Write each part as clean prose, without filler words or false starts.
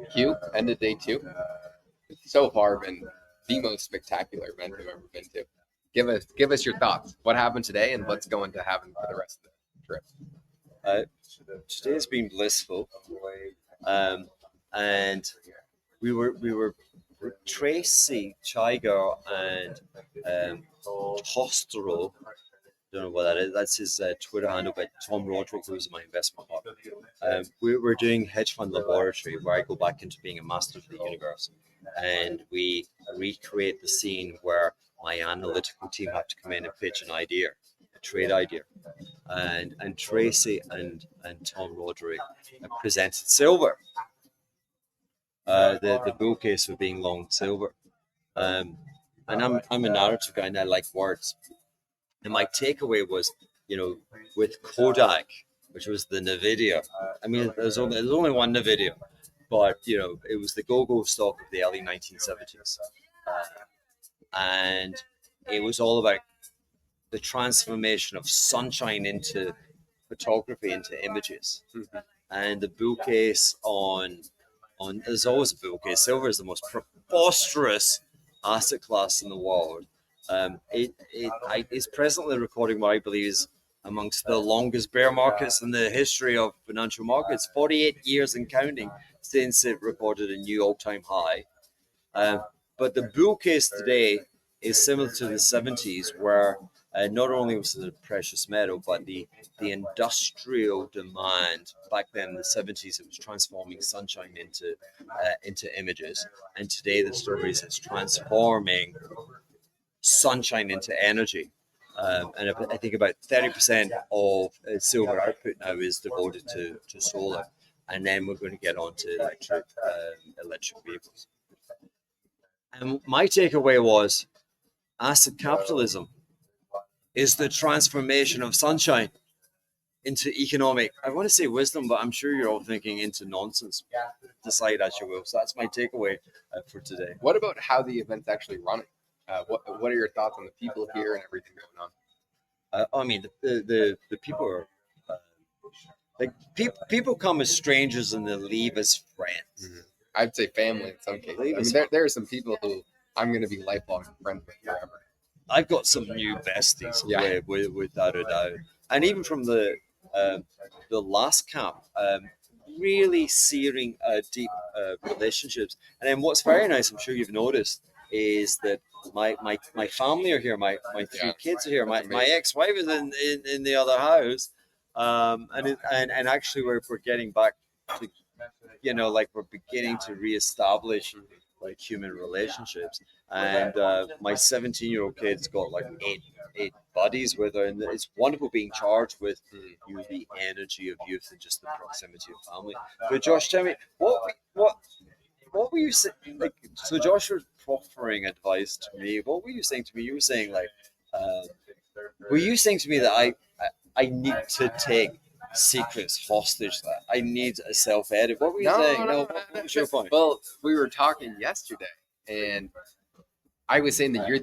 Hugh, end of day two. So far, been the most spectacular event I've ever been to. Give us your thoughts. What happened today, and what's going to happen for the rest of the trip? Uh, Today's been blissful, um, and we were Tracy Chiger and Tostero. Don't know what that is. That's his Twitter handle, but Tom Roderick, who's my investment partner. We're doing Hedge Fund Laboratory, where I go back into being a master of the universe, and we recreate the scene where my analytical team have to come in and pitch an idea, a trade idea, and Tracy and Tom Roderick presented silver, the bull case for being long silver. And I'm a narrative guy and I like words. And my takeaway was, with Kodak, which was the Nvidia. I mean, there's only one Nvidia, but it was the go-go stock of the early 1970s, and it was all about the transformation of sunshine into photography, into images. And the bull case on there's always a bull case. Silver is the most preposterous asset class in the world. It's presently recording what I believe is amongst the longest bear markets in the history of financial markets, 48 years and counting since it recorded a new all-time high. But the bull case today is similar to the 70s, where not only was it a precious metal, but the industrial demand back then in the 70s, it was transforming sunshine into images. And today the story is it's transforming sunshine into energy. And I think about 30% of silver output now is devoted to solar. And then we're going to get on to electric vehicles. And my takeaway was asset capitalism is the transformation of sunshine into economic, I want to say wisdom, but I'm sure you're all thinking into nonsense. Decide as you will. So that's my takeaway for today. What about how the event's actually running? What are your thoughts on the people here and everything going on? I mean, the people are like people come as strangers and they leave as friends. Mm-hmm. I'd say family in some cases. I mean, there are some people who I'm going to be lifelong friends with forever. I've got some new besties, without a doubt, and even from the last camp, really searing deep relationships. And then what's very nice, I'm sure you've noticed, is that my family are here, my three kids are here, my ex-wife is in the other house, and actually we're getting back to, like we're beginning to reestablish like human relationships. And my 17-year-old kid's got like eight buddies with her, and it's wonderful being charged with the energy of youth and just the proximity of family. But Josh, tell me, what were you saying? Like, so Josh was proffering advice to me. What were you saying to me? You were saying like, were you saying to me that I need to take secrets hostage, that I need a self-edit? What were you saying? No, what was your point? Well, we were talking yesterday, and I was saying that you're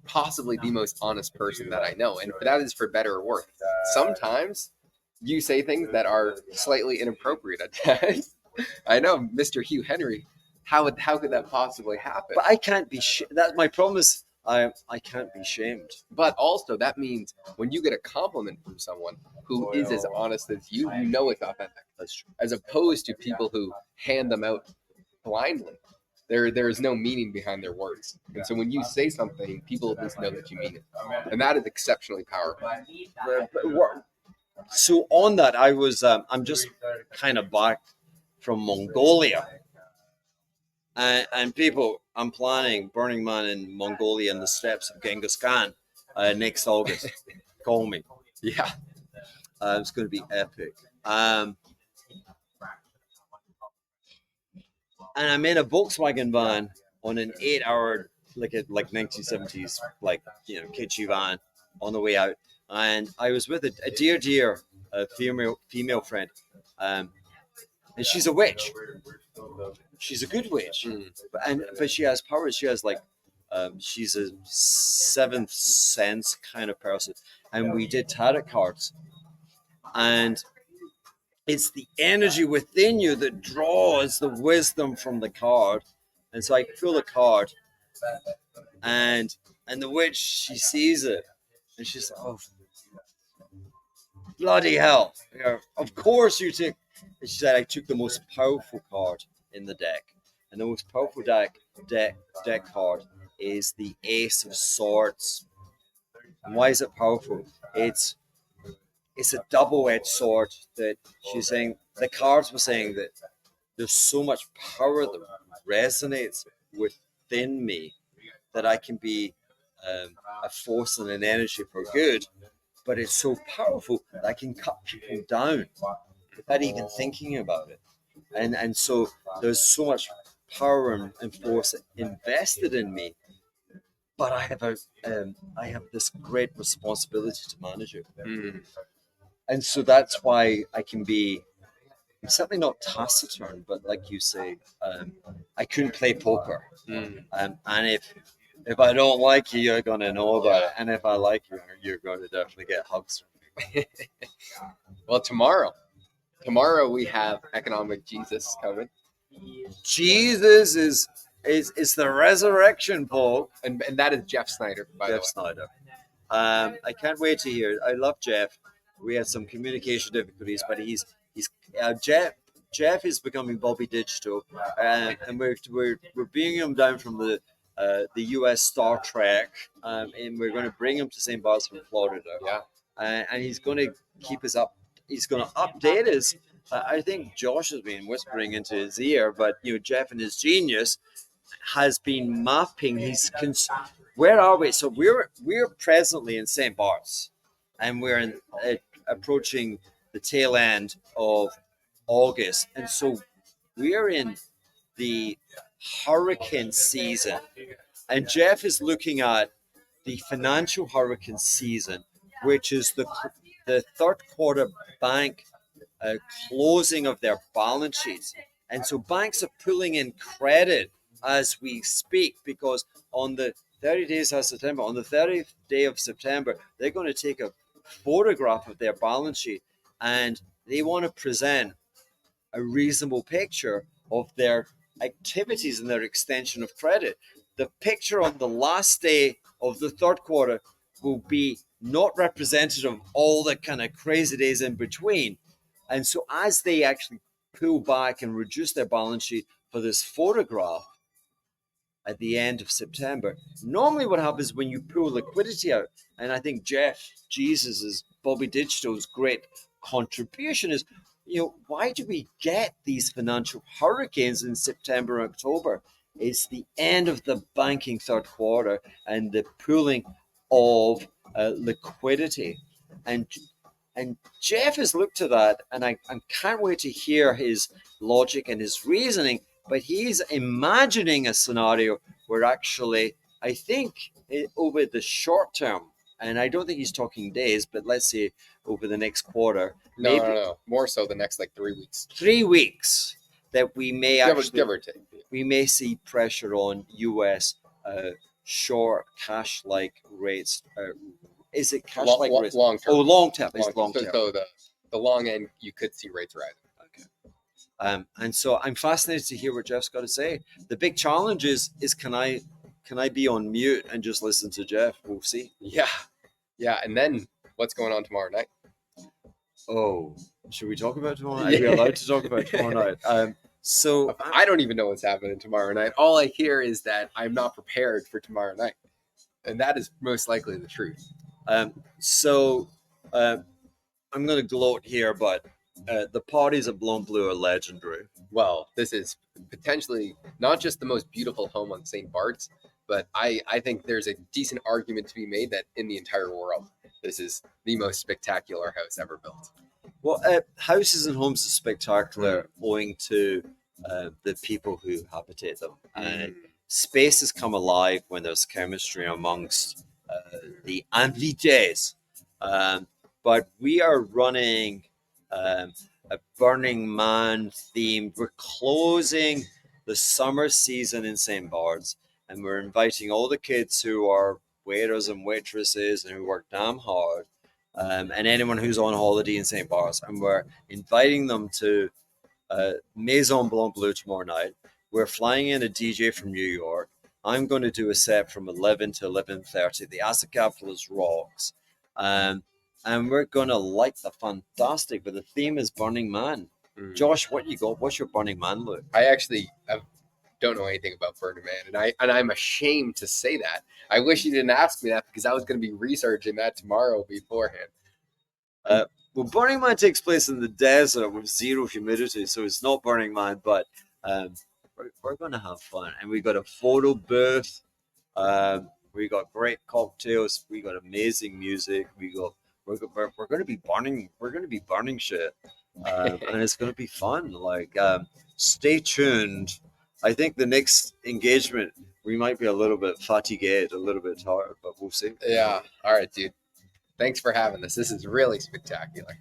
possibly the most honest person that I know, and that is for better or worse. Sometimes you say things that are slightly inappropriate at times. I know, Mr. Hugh Henry. How could that possibly happen? But I can't be. That's my problem. Is I can't be shamed. But also, that means when you get a compliment from someone who is as honest as you know it's authentic. That's true. As opposed to people who hand them out blindly. There is no meaning behind their words. And so when you say something, people just know that you mean it. And that is exceptionally powerful. So on that, I was, I'm just kind of back from Mongolia. And people, I'm planning Burning Man in Mongolia in the steppes of Genghis Khan next August. Call me. Yeah. It's going to be epic. And I'm in a Volkswagen van on an 8-hour, like 1970s, kitschy van on the way out. And I was with a dear female friend. And she's a witch. She's a good witch. But she has powers. She has she's a seventh sense kind of person. And we did tarot cards. And it's the energy within you that draws the wisdom from the card. And so I pull the card, and the witch, she sees it, and she's like, "Oh, bloody hell! Of course you took." And she said, "I took the most powerful card in the deck, and the most powerful deck card is the Ace of Swords. And why is it powerful? It's a double-edged sword that she's saying. The cards were saying that there's so much power that resonates within me that I can be a force and an energy for good, but it's so powerful that I can cut people down without even thinking about it. And so there's so much power and force invested in me, but I have this great responsibility to manage it. Mm. And so that's why I can be certainly not taciturn, but like you say, I couldn't play poker. Mm. And if I don't like you, you're gonna know about it. And if I like you, you're going to definitely get hugs from me. Well, tomorrow we have economic Jesus coming, Jesus is the resurrection, Paul. and that is Jeff Snyder, by the way. Jeff Snyder. I can't wait to hear it. I love Jeff. We had some communication difficulties, but he's Jeff is becoming Bobby Digital, and we're bringing him down from the U.S. Star Trek, and we're going to bring him to St. Bart's from Florida. Yeah. And he's going to keep us up. He's going to update us. I think Josh has been whispering into his ear, but Jeff and his genius has been mapping where are we? So we're presently in St. Bart's, and we're approaching the tail end of August, and so we're in the hurricane season, and Jeff is looking at the financial hurricane season, which is the third quarter bank closing of their balance sheets. And so banks are pulling in credit as we speak, because on the 30 days of September, on the 30th day of September, they're going to take a photograph of their balance sheet, and they want to present a reasonable picture of their activities and their extension of credit. The picture on the last day of the third quarter will be not representative of all the kind of crazy days in between. And so as they actually pull back and reduce their balance sheet for this photograph at the end of September, normally what happens when you pull liquidity out, and I think Jeff Jesus' Bobby Digital's great contribution is, why do we get these financial hurricanes in September and October? It's the end of the banking third quarter and the pooling of liquidity. And Jeff has looked at that, and I can't wait to hear his logic and his reasoning. But he's imagining a scenario where actually, I think over the short term, and I don't think he's talking days, but let's say over the next quarter, No, more so the next 3 weeks. 3 weeks, that we may give or take. We may see pressure on U.S. Short cash-like rates. Is it cash-like rates? Long term. Oh, long term. It's long term. So the long end, you could see rates rising. Okay. And so I'm fascinated to hear what Jeff's got to say. The big challenge is can I be on mute and just listen to Jeff? We'll see. Yeah. And then what's going on tomorrow night? Oh, should we talk about tomorrow night? Are we allowed to talk about tomorrow night? So I don't even know what's happening tomorrow night. All I hear is that I'm not prepared for tomorrow night, and that is most likely the truth. So I'm going to gloat here, but the parties at Blown Blue are legendary. Well, this is potentially not just the most beautiful home on St. Bart's, but I think there's a decent argument to be made that in the entire world, this is the most spectacular house ever built. Well, houses and homes are spectacular owing to the people who habitate them. And spaces come alive when there's chemistry amongst the invités. But we are running a Burning Man themed. We're closing the summer season in St. Bart's, and we're inviting all the kids who are waiters and waitresses and who work damn hard and anyone who's on holiday in St. Bart's, and we're inviting them to Maison Blanc Bleu tomorrow night. We're flying in a DJ from New York. I'm going to do a set from 11 to 11:30. The Acid Capitalist rocks. And we're going to light the fantastic, but the theme is Burning Man. Josh, what you got? What's your Burning Man look? I actually don't know anything about Burning Man, and I'm ashamed to say that. I wish you didn't ask me that because I was going to be researching that tomorrow beforehand. Well, Burning Man takes place in the desert with zero humidity, so it's not Burning Man, but we're going to have fun. And we got a photo booth. We got great cocktails. We got amazing music. We're going to be burning. We're going to be burning shit, and it's going to be fun. Like, stay tuned. I think the next engagement we might be a little bit fatigued, a little bit tired, but we'll see. Yeah. All right, dude. Thanks for having this. This is really spectacular.